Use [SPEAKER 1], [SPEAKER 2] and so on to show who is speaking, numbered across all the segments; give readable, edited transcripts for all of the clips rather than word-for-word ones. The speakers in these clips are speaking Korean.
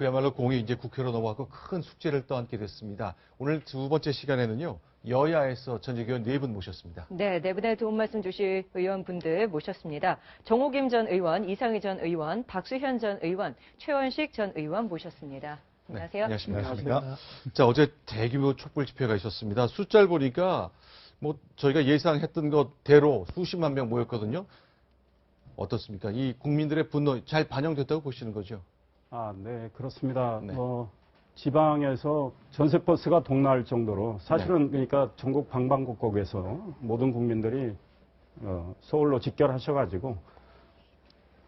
[SPEAKER 1] 그야말로 공이 이제 국회로 넘어가고 큰 숙제를 떠안게 됐습니다. 오늘 두 번째 시간에는요, 여야에서 전직 의원 4분 모셨습니다.
[SPEAKER 2] 네, 네 분의 도움 말씀 주실 의원분들 모셨습니다. 정호김 전 의원, 이상희 전 의원, 박수현 전 의원, 최원식 전 의원 모셨습니다. 안녕하세요.
[SPEAKER 1] 네, 안녕하십니까. 자, 어제 대규모 촛불 집회가 있었습니다. 숫자를 보니까 뭐 저희가 예상했던 것대로 수십만 명 모였거든요. 어떻습니까? 이 국민들의 분노 잘 반영됐다고 보시는 거죠?
[SPEAKER 3] 네, 그렇습니다.
[SPEAKER 1] 네.
[SPEAKER 3] 지방에서 전세버스가 동날 정도로 사실은 그러니까 전국 방방곡곡에서 모든 국민들이 서울로 직결하셔가지고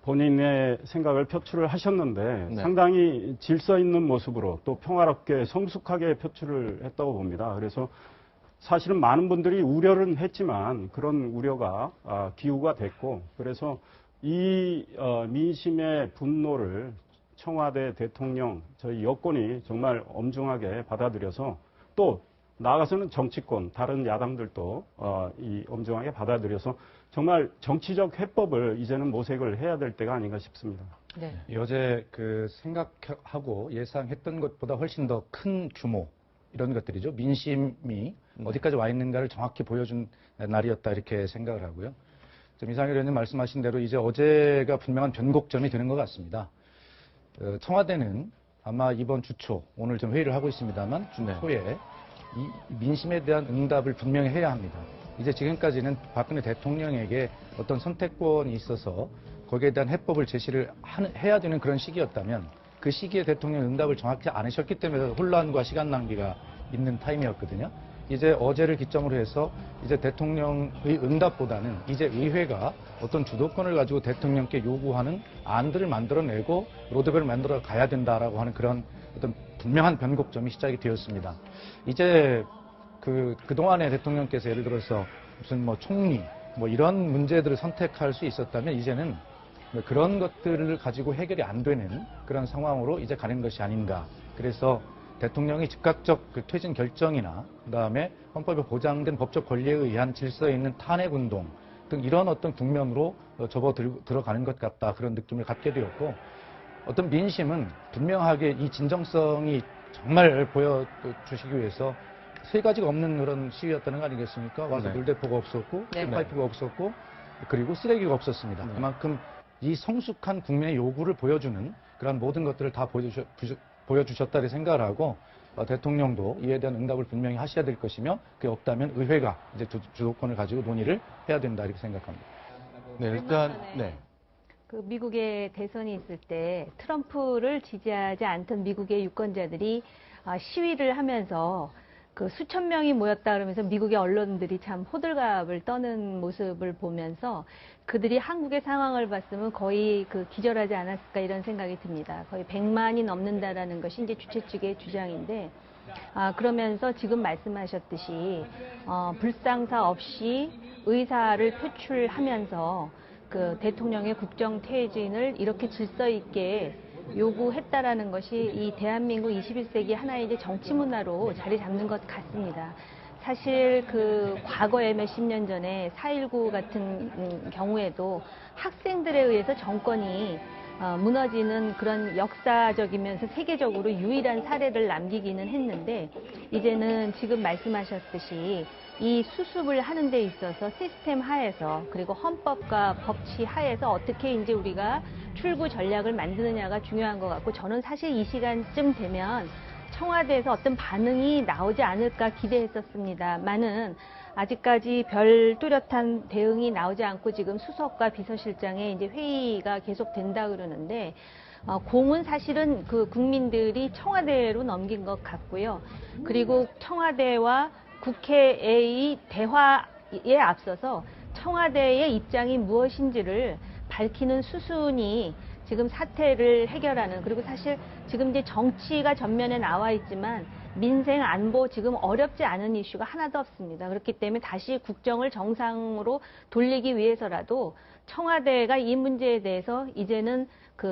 [SPEAKER 3] 본인의 생각을 표출을 하셨는데
[SPEAKER 1] 네.
[SPEAKER 3] 상당히 질서 있는 모습으로 또 평화롭게 성숙하게 표출을 했다고 봅니다. 그래서 사실은 많은 분들이 우려는 했지만 그런 우려가 기우가 됐고 그래서 이 민심의 분노를 청와대 대통령 저희 여권이 정말 엄중하게 받아들여서 또 나아가서는 정치권 다른 야당들도 이 엄중하게 받아들여서 정말 정치적 해법을 이제는 모색을 해야 될 때가 아닌가 싶습니다.
[SPEAKER 2] 네.
[SPEAKER 4] 어제 생각하고 예상했던 것보다 훨씬 더 큰 규모 이런 것들이죠. 민심이 어디까지 와 있는가를 정확히 보여준 날이었다 이렇게 생각을 하고요. 좀 이상희 의원님 말씀하신 대로 이제 어제가 분명한 변곡점이 되는 것 같습니다. 청와대는 아마 이번 주 초, 오늘 좀 회의를 하고 있습니다만 주 초에 이 민심에 대한 응답을 분명히 해야 합니다. 이제 지금까지는 박근혜 대통령에게 어떤 선택권이 있어서 거기에 대한 해법을 제시를 해야 되는 그런 시기였다면 그 시기에 대통령 응답을 정확히 안 하셨기 때문에 혼란과 시간 낭비가 있는 타임이었거든요. 이제 어제를 기점으로 해서 이제 대통령의 응답보다는 이제 의회가 어떤 주도권을 가지고 대통령께 요구하는 안들을 만들어내고 로드맵을 만들어 가야 된다라고 하는 그런 어떤 분명한 변곡점이 시작이 되었습니다. 이제 그동안에 대통령께서 예를 들어서 무슨 총리 이런 문제들을 선택할 수 있었다면 이제는 그런 것들을 가지고 해결이 안 되는 그런 상황으로 이제 가는 것이 아닌가. 그래서 대통령이 즉각적 퇴진 결정이나 그다음에 헌법에 보장된 법적 권리에 의한 질서에 있는 탄핵운동 등 이런 어떤 국면으로 접어들어가는 것 같다. 그런 느낌을 갖게 되었고 어떤 민심은 분명하게 이 진정성이 정말 보여주시기 위해서 세 가지가 없는 그런 시위였다는 거 아니겠습니까? 와서
[SPEAKER 1] 네.
[SPEAKER 4] 물대포가 없었고
[SPEAKER 2] 네.
[SPEAKER 4] 파이프가 없었고 그리고 쓰레기가 없었습니다. 그만큼 이 성숙한 국민의 요구를 보여주는 그런 모든 것들을 다 보여주셨다고 생각을 하고 대통령도 이에 대한 응답을 분명히 하셔야 될 것이며 그게 없다면 의회가 이제 주도권을 가지고 논의를 해야 된다 이렇게 생각합니다.
[SPEAKER 1] 네, 일단
[SPEAKER 2] 그 미국의 대선이 있을 때 트럼프를 지지하지 않던 미국의 유권자들이 시위를 하면서 그 수천 명이 모였다 그러면서 미국의 언론들이 참 호들갑을 떠는 모습을 보면서 그들이 한국의 상황을 봤으면 거의 기절하지 않았을까 이런 생각이 듭니다. 거의 100만이 넘는다라는 것이 이제 주최 측의 주장인데 그러면서 지금 말씀하셨듯이 불상사 없이 의사를 표출하면서 그 대통령의 국정 퇴진을 이렇게 질서 있게 요구했다라는 것이 이 대한민국 21세기 하나의 이제 정치 문화로 자리 잡는 것 같습니다. 사실 과거에 몇십 년 전에 4.19 같은 경우에도 학생들에 의해서 정권이 무너지는 그런 역사적이면서 세계적으로 유일한 사례를 남기기는 했는데 이제는 지금 말씀하셨듯이 이 수습을 하는 데 있어서 시스템 하에서 그리고 헌법과 법치 하에서 어떻게 이제 우리가 출구 전략을 만드느냐가 중요한 것 같고 저는 사실 이 시간쯤 되면 청와대에서 어떤 반응이 나오지 않을까 기대했었습니다만은 아직까지 별 뚜렷한 대응이 나오지 않고 지금 수석과 비서실장의 이제 회의가 계속된다 그러는데 공은 사실은 국민들이 청와대로 넘긴 것 같고요. 그리고 청와대와 국회의 대화에 앞서서 청와대의 입장이 무엇인지를 밝히는 수순이 지금 사태를 해결하는 그리고 사실 지금 이제 정치가 전면에 나와 있지만 민생 안보 지금 어렵지 않은 이슈가 하나도 없습니다. 그렇기 때문에 다시 국정을 정상으로 돌리기 위해서라도 청와대가 이 문제에 대해서 이제는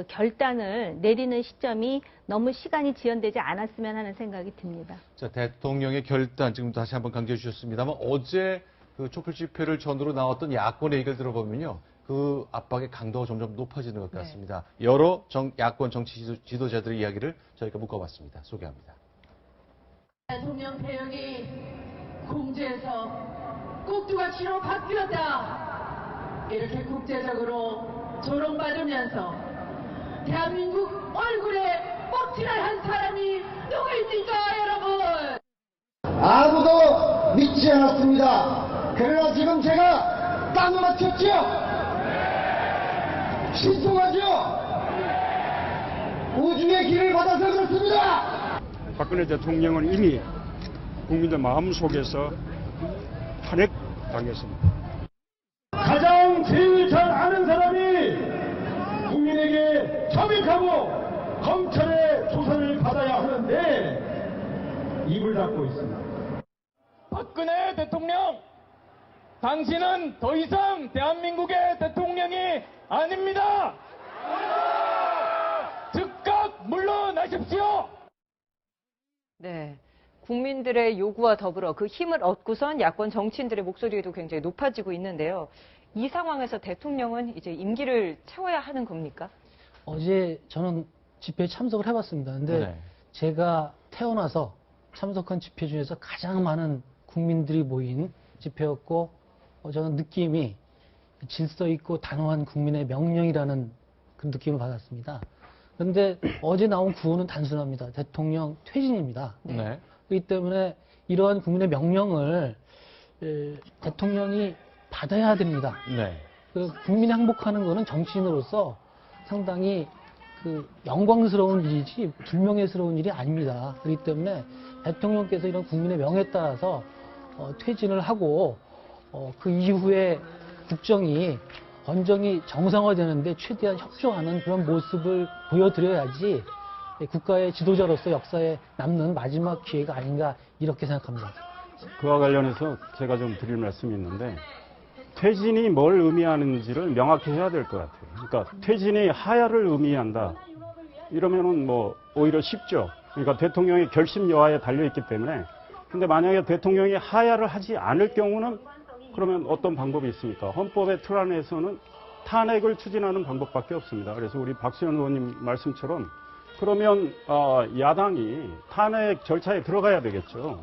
[SPEAKER 2] 결단을 내리는 시점이 너무 시간이 지연되지 않았으면 하는 생각이 듭니다.
[SPEAKER 1] 자, 대통령의 결단 지금 다시 한번 강조해 주셨습니다만 어제 촛불 집회를 전후로 나왔던 야권의 얘기를 들어보면요. 그 압박의 강도가 점점 높아지는 것 같습니다. 여러 야권 정치 지도자들의 이야기를 저희가 묶어봤습니다. 소개합니다.
[SPEAKER 5] 대통령 배역이 공주에서 꼭두각시로 바뀌었다. 이렇게 국제적으로 조롱받으면서 대한민국 얼굴에 뻑티를 한 사람이 누구입니까, 여러분?
[SPEAKER 6] 아무도 믿지 않았습니다. 그러나 지금 제가 딱 맞췄죠? 신통하죠? 우주의 길을 받아서 그렇습니다.
[SPEAKER 3] 박근혜 대통령은 이미 국민들 마음속에서 탄핵당했습니다.
[SPEAKER 7] 가장 제일 잘 아는 사람이 국민에게 겸익하고 검찰의 조사를 받아야 하는데 입을 닫고 있습니다.
[SPEAKER 8] 박근혜 대통령, 당신은 더 이상 대한민국의 대통령이 아닙니다. 즉각 물러나십시오.
[SPEAKER 9] 네. 국민들의 요구와 더불어 그 힘을 얻고선 야권 정치인들의 목소리도 굉장히 높아지고 있는데요. 이 상황에서 대통령은 이제 임기를 채워야 하는 겁니까?
[SPEAKER 10] 어제 저는 집회에 참석을 해봤습니다. 근데 제가 태어나서 참석한 집회 중에서 가장 많은 국민들이 모인 집회였고, 저는 느낌이 질서 있고 단호한 국민의 명령이라는 그 느낌을 받았습니다. 그런데 어제 나온 구호는 단순합니다. 대통령 퇴진입니다. 그렇기 때문에 이러한 국민의 명령을 대통령이 받아야 됩니다. 그 국민이 항복하는 것은 정치인으로서 상당히 그 영광스러운 일이지 불명예스러운 일이 아닙니다. 그렇기 때문에 대통령께서 이런 국민의 명에 따라서 퇴진을 하고 그 이후에 국정이 언정이 정상화되는데 최대한 협조하는 그런 모습을 보여드려야지 국가의 지도자로서 역사에 남는 마지막 기회가 아닌가 이렇게 생각합니다.
[SPEAKER 3] 그와 관련해서 제가 좀 드릴 말씀이 있는데 퇴진이 뭘 의미하는지를 명확히 해야 될 것 같아요. 그러니까 퇴진이 하야를 의미한다. 이러면은 뭐 오히려 쉽죠. 그러니까 대통령의 결심 여하에 달려있기 때문에. 근데 만약에 대통령이 하야를 하지 않을 경우는 그러면 어떤 방법이 있습니까? 헌법의 틀 안에서는 탄핵을 추진하는 방법밖에 없습니다. 그래서 우리 박수현 의원님 말씀처럼 그러면 야당이 탄핵 절차에 들어가야 되겠죠.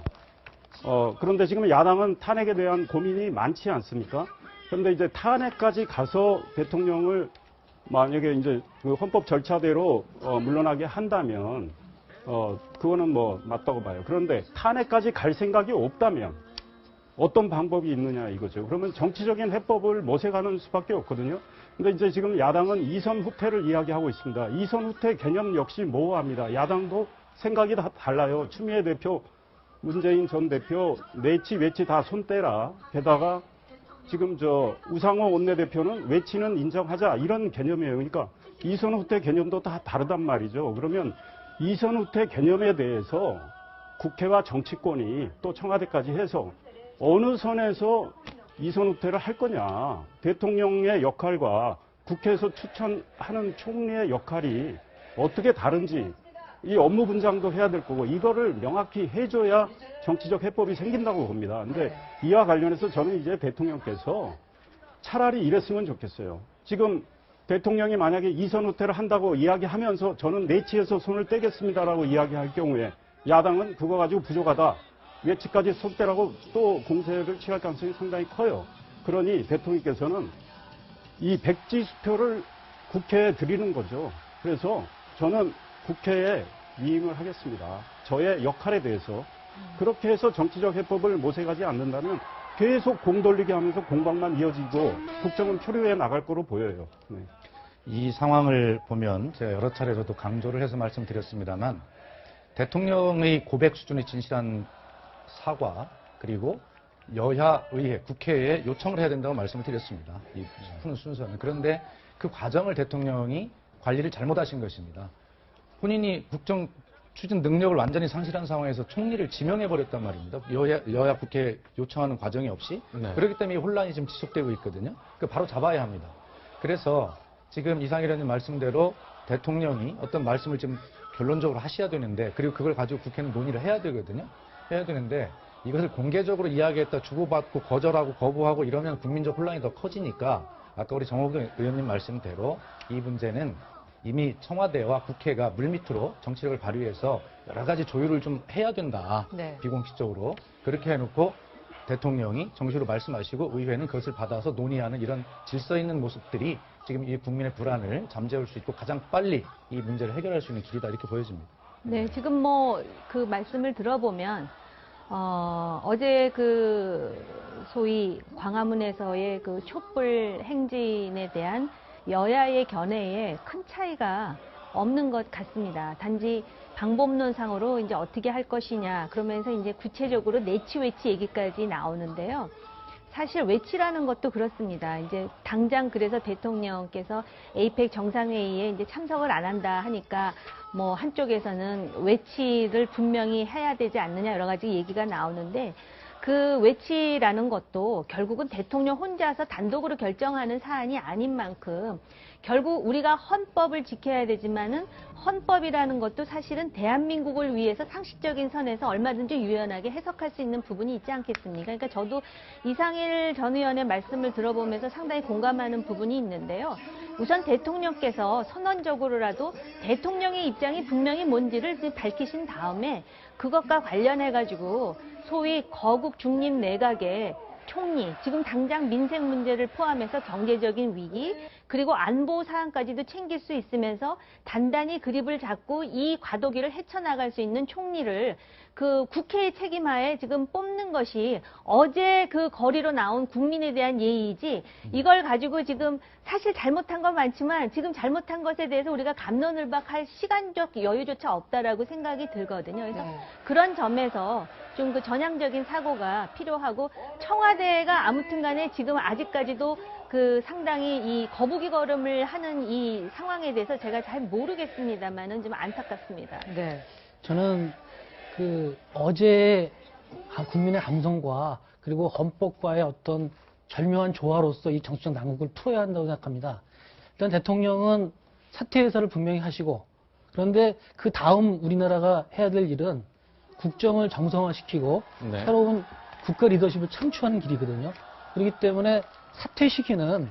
[SPEAKER 3] 그런데 지금 야당은 탄핵에 대한 고민이 많지 않습니까? 그런데 이제 탄핵까지 가서 대통령을 만약에 이제 그 헌법 절차대로 물러나게 한다면 그거는 뭐 맞다고 봐요. 그런데 탄핵까지 갈 생각이 없다면 어떤 방법이 있느냐 이거죠. 그러면 정치적인 해법을 모색하는 수밖에 없거든요. 근데 이제 지금 야당은 이선 후퇴를 이야기하고 있습니다. 이선 후퇴 개념 역시 모호합니다. 야당도 생각이 다 달라요. 추미애 대표, 문재인 전 대표 내치 외치 다 손 떼라. 게다가 지금 우상호 원내대표는 외치는 인정하자 이런 개념이에요. 그러니까 이선 후퇴 개념도 다 다르단 말이죠. 그러면 이선 후퇴 개념에 대해서 국회와 정치권이 또 청와대까지 해서 어느 선에서 이선 후퇴를 할 거냐. 대통령의 역할과 국회에서 추천하는 총리의 역할이 어떻게 다른지 이 업무 분장도 해야 될 거고 이거를 명확히 해줘야 정치적 해법이 생긴다고 봅니다. 근데 이와 관련해서 저는 이제 대통령께서 차라리 이랬으면 좋겠어요. 지금 대통령이 만약에 이선 후퇴를 한다고 이야기하면서 저는 내치에서 손을 떼겠습니다라고 이야기할 경우에 야당은 그거 가지고 부족하다. 외치까지 손대라고 또 공세를 취할 가능성이 상당히 커요. 그러니 대통령께서는 이 백지수표를 국회에 드리는 거죠. 그래서 저는 국회에 위임을 하겠습니다. 저의 역할에 대해서. 그렇게 해서 정치적 해법을 모색하지 않는다면 계속 공 돌리게 하면서 공방만 이어지고 국정은 표류해 나갈 거로 보여요. 네.
[SPEAKER 4] 이 상황을 보면 제가 여러 차례로도 강조를 해서 말씀드렸습니다만 대통령의 고백 수준의 진실한 사과 그리고 여야의회, 국회에 요청을 해야 된다고 말씀을 드렸습니다. 이 푸는 순서는. 그런데 그 과정을 대통령이 관리를 잘못하신 것입니다. 본인이 국정 추진 능력을 완전히 상실한 상황에서 총리를 지명해버렸단 말입니다. 여야 국회 요청하는 과정이 없이. 그렇기 때문에 혼란이 지금 지속되고 있거든요. 그 바로 잡아야 합니다. 그래서 지금 이상일 의원님 말씀대로 대통령이 어떤 말씀을 지금 결론적으로 하셔야 되는데 그리고 그걸 가지고 국회는 논의를 해야 되거든요. 해야 되는데 이것을 공개적으로 이야기했다 주고받고 거절하고 거부하고 이러면 국민적 혼란이 더 커지니까 아까 우리 정호경 의원님 말씀대로 이 문제는 이미 청와대와 국회가 물밑으로 정치력을 발휘해서 여러 가지 조율을 좀 해야 된다.
[SPEAKER 9] 네.
[SPEAKER 4] 비공식적으로. 그렇게 해놓고 대통령이 정식으로 말씀하시고 의회는 그것을 받아서 논의하는 이런 질서 있는 모습들이 지금 이 국민의 불안을 잠재울 수 있고 가장 빨리 이 문제를 해결할 수 있는 길이다 이렇게 보여집니다.
[SPEAKER 2] 네, 지금 뭐 그 말씀을 들어보면 어제 그 소위 광화문에서의 그 촛불 행진에 대한 여야의 견해에 큰 차이가 없는 것 같습니다. 단지 방법론상으로 이제 어떻게 할 것이냐 그러면서 이제 구체적으로 내치 외치 얘기까지 나오는데요. 사실 외치라는 것도 그렇습니다. 이제 당장 그래서 대통령께서 에이펙 정상회의에 이제 참석을 안 한다 하니까 뭐 한쪽에서는 외치를 분명히 해야 되지 않느냐 여러 가지 얘기가 나오는데 그 외치라는 것도 결국은 대통령 혼자서 단독으로 결정하는 사안이 아닌 만큼 결국 우리가 헌법을 지켜야 되지만은 헌법이라는 것도 사실은 대한민국을 위해서 상식적인 선에서 얼마든지 유연하게 해석할 수 있는 부분이 있지 않겠습니까? 그러니까 저도 이상일 전 의원의 말씀을 들어보면서 상당히 공감하는 부분이 있는데요. 우선 대통령께서 선언적으로라도 대통령의 입장이 분명히 뭔지를 밝히신 다음에 그것과 관련해가지고 소위 거국 중립 내각의 총리, 지금 당장 민생 문제를 포함해서 경제적인 위기, 그리고 안보 사안까지도 챙길 수 있으면서 단단히 그립을 잡고 이 과도기를 헤쳐나갈 수 있는 총리를 그 국회의 책임하에 지금 뽑는 것이 어제 그 거리로 나온 국민에 대한 예의이지 이걸 가지고 지금 사실 잘못한 건 많지만 지금 잘못한 것에 대해서 우리가 갑론을박할 시간적 여유조차 없다라고 생각이 들거든요. 그래서 그런 점에서 좀 그 전향적인 사고가 필요하고 청와대가 아무튼 간에 지금 아직까지도 그 상당히 이 거북이 걸음을 하는 이 상황에 대해서 제가 잘 모르겠습니다만은 좀 안타깝습니다.
[SPEAKER 9] 네.
[SPEAKER 10] 저는 그 어제 국민의 감성과 그리고 헌법과의 어떤 절묘한 조화로서 이 정치적 난국을 풀어야 한다고 생각합니다. 일단 대통령은 사퇴 해설을 분명히 하시고 그런데 그 다음 우리나라가 해야 될 일은 국정을 정상화시키고
[SPEAKER 1] 네.
[SPEAKER 10] 새로운 국가 리더십을 창출하는 길이거든요. 그렇기 때문에 사퇴 시기는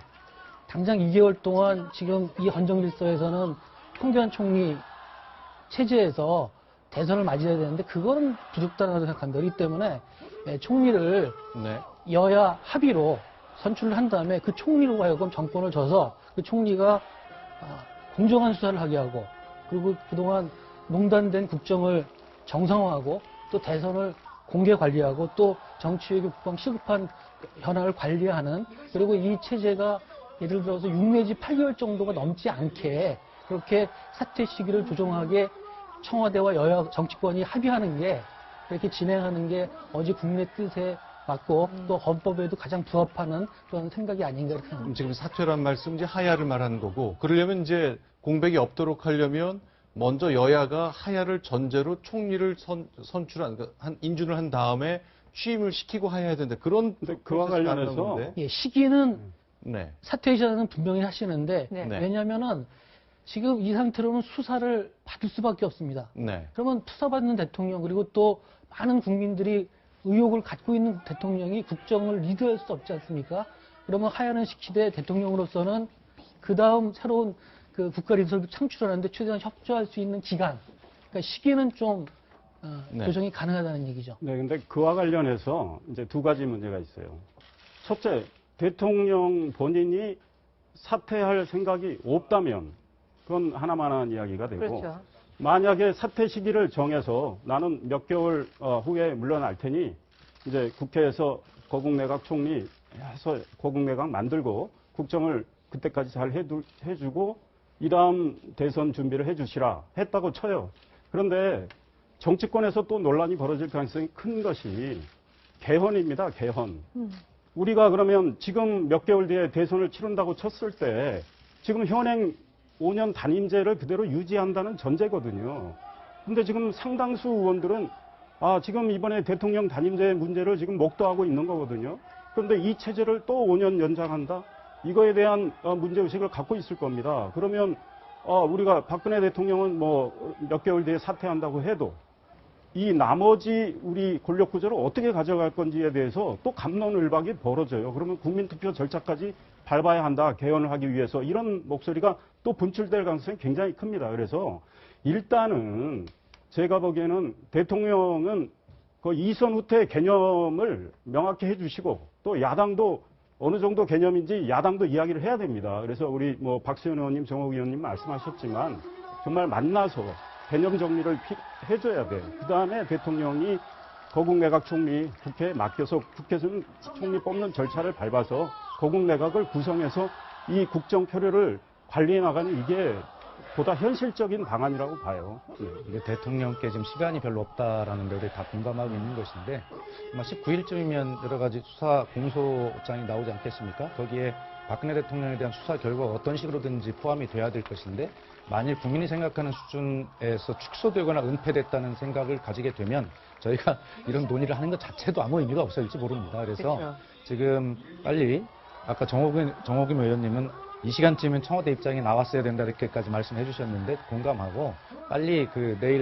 [SPEAKER 10] 당장 2개월 동안 지금 이 헌정질서에서는 통계한 총리 체제에서 대선을 맞이해야 되는데 그거는 부족하다고 생각합니다. 그렇기 때문에 총리를
[SPEAKER 1] 네.
[SPEAKER 10] 여야 합의로 선출을 한 다음에 그 총리로 하여금 정권을 줘서 그 총리가 공정한 수사를 하게 하고 그리고 그동안 농단된 국정을 정상화하고 또 대선을 공개 관리하고 또 정치외교 국방 시급한 현황을 관리하는 그리고 이 체제가 예를 들어서 6 내지 8개월 정도가 넘지 않게 그렇게 사퇴 시기를 조정하게 청와대와 여야 정치권이 합의하는 게 이렇게 진행하는 게 어제 국민의 뜻에 맞고 또 헌법에도 가장 부합하는 그런 생각이 아닌가 이렇게 생각합니다.
[SPEAKER 1] 지금 사퇴란 말씀 이제 하야를 말하는 거고 그러려면 이제 공백이 없도록 하려면 먼저 여야가 하야를 전제로 총리를 인준을 한 다음에 취임을 시키고 하야해야 된다. 그런
[SPEAKER 3] 그와 관련해서
[SPEAKER 10] 예, 시기는
[SPEAKER 1] 네.
[SPEAKER 10] 사퇴 시한은 분명히 하시는데
[SPEAKER 9] 네.
[SPEAKER 10] 왜냐하면은 지금 이 상태로는 수사를 받을 수밖에 없습니다.
[SPEAKER 1] 네.
[SPEAKER 10] 그러면 수사받는 대통령 그리고 또 많은 국민들이 의혹을 갖고 있는 대통령이 국정을 리드할 수 없지 않습니까? 그러면 하야는 시키되 대통령으로서는 그 다음 새로운 그 국가 리더십을 창출하는데 최대한 협조할 수 있는 기간, 그러니까 시기는 좀
[SPEAKER 1] 네.
[SPEAKER 10] 조정이 가능하다는 얘기죠.
[SPEAKER 3] 네, 근데 그와 관련해서 이제 두 가지 문제가 있어요. 첫째, 대통령 본인이 사퇴할 생각이 없다면 그건 하나만한 이야기가 되고
[SPEAKER 9] 그렇죠.
[SPEAKER 3] 만약에 사퇴 시기를 정해서 나는 몇 개월 후에 물러날 테니 이제 국회에서 거국내각 총리 해서 거국내각 만들고 국정을 그때까지 잘 해주고 이 다음 대선 준비를 해주시라 했다고 쳐요. 그런데 정치권에서 또 논란이 벌어질 가능성이 큰 것이 개헌입니다. 개헌. 우리가 그러면 지금 몇 개월 뒤에 대선을 치른다고 쳤을 때 지금 현행 5년 단임제를 그대로 유지한다는 전제거든요. 근데 지금 상당수 의원들은 지금 이번에 대통령 단임제 문제를 지금 목도하고 있는 거거든요. 그런데 이 체제를 또 5년 연장한다? 이거에 대한 문제의식을 갖고 있을 겁니다. 그러면 우리가 박근혜 대통령은 뭐 몇 개월 뒤에 사퇴한다고 해도 이 나머지 우리 권력구조를 어떻게 가져갈 건지에 대해서 또 갑론을박이 벌어져요. 그러면 국민투표 절차까지 밟아야 한다. 개헌을 하기 위해서 이런 목소리가 또 분출될 가능성이 굉장히 큽니다. 그래서 일단은 제가 보기에는 대통령은 그 이선 후퇴 개념을 명확히 해주시고 또 야당도 어느 정도 개념인지 야당도 이야기를 해야 됩니다. 그래서 우리 뭐 박수현 의원님, 정옥 의원님 말씀하셨지만 정말 만나서 개념 정리를 해줘야 돼. 그 다음에 대통령이 거국 내각 총리 국회에 맡겨서 국회에서는 총리 뽑는 절차를 밟아서 거국 내각을 구성해서 이 국정 표류를 관리해 나가는 이게 보다 현실적인 방안이라고 봐요.
[SPEAKER 4] 이게 대통령께 지금 시간이 별로 없다라는 데 우리 다 공감하고 있는 것인데, 아마 19일쯤이면 여러 가지 수사 공소장이 나오지 않겠습니까? 거기에 박근혜 대통령에 대한 수사 결과가 어떤 식으로든지 포함이 돼야 될 것인데, 만일 국민이 생각하는 수준에서 축소되거나 은폐됐다는 생각을 가지게 되면 저희가 이런 논의를 하는 것 자체도 아무 의미가 없어질지 모릅니다. 그래서
[SPEAKER 9] 그렇죠.
[SPEAKER 4] 지금 빨리 아까 정호김 의원님은 이 시간쯤은 청와대 입장이 나왔어야 된다 이렇게까지 말씀해 주셨는데 공감하고 빨리 그 내일